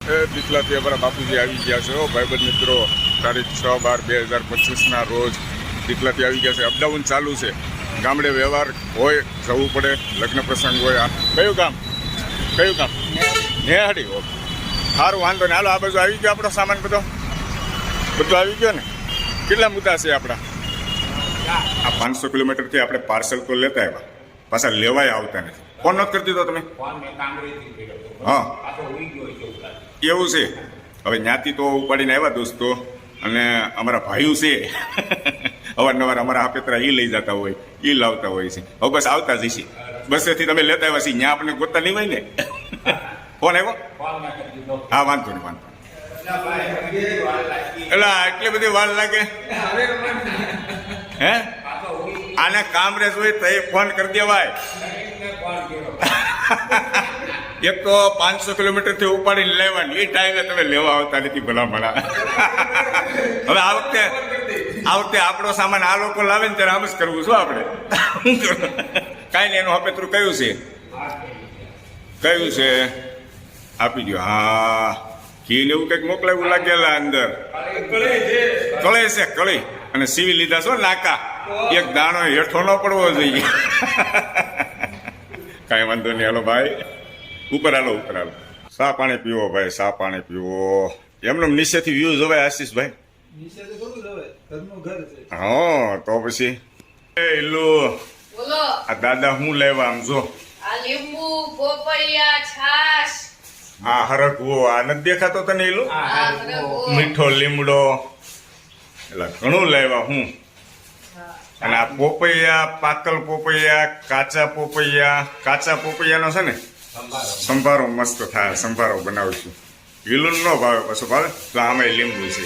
દીકલાથી અમારા બાપુજી આવી ગયા છે ભાઈબંધ મિત્રો તારીખ 6/12/2025ના રોજ દીકલાથી આવી ગયા છે અપડાઉન ચાલુ છે ગામડે વ્યવહાર હોય જવું પડે લગ્ન પ્રસંગ હોય કયું ગામ નેહાડી ઓકે સારું વાંધો ને હાલો આ બાજુ આવી ગયો આપણો સામાન બધો આવી ગયો ને કેટલા મુદ્દા છે આપણા આ 500 કિલોમીટરથી આપણે પાર્સલ તો લેતા આવ્યા પાછા લેવાય આવતા નથી ફોન નથી કરી દીધો તમે હા એવું છે હવે જ્ઞાતિ તો ઉપાડીને આવ્યા દોસ્તો અને અમારા ભાઈઓ છે અવારનવાર અમારા હાપેતરા એ લઈ જતા હોય એ લાવતા હોય છે હવે બસ આવતા જઈશે બસેથી તમે લેતા આવ્યા છીએ ત્યાં આપણે ગોતતા નહીં હોય ને ફોન આવ્યો હા વાંધો નહીં એટલે એટલી બધી વાર લાગે હે આને કામરેજ હોય તો એ ફોન કરી દેવાય એક તો 500 કિલોમીટરથી ઉપાડીને લેવાની એ ટાઈમે તમે લેવા આવતા નથી ભલામણા હવે આ વખતે આપણો સામાન આ લોકો લાવે ને ત્યારે આમ જ કરવું શું આપણે કાંઈ નહીં એનું હપેતરું કયું છે આપી દો હા ઘી ને એવું કંઈક મોકલાવું લાગેલા અંદર કળી છે કળી અને સીવી લીધા છો નાકા એક દાણો હેઠો ન પડવો જોઈએ કાંઈ વાંધો નહીં હાલો ભાઈ ઉપર હાલો સા પાણી પીવો ભાઈ સા પાણી પીવો એમને નીચેથી વ્યૂ જોવાય આશીષભાઈ હા તો પછી આ દાદા હું લેવા આમ જો હા હરકવો આ નથી દેખાતો તને એલું મીઠો લીમડો એટલે ઘણું લેવા હું અને આ પોપૈયા પાકલ પોપૈયા કાચા પોપૈયાનો છે ને સંભારો મસ્ત થાય સંભારો બનાવશું લીલું ન ભાવે પછી ભાવે તો આમાં લીંબુ છે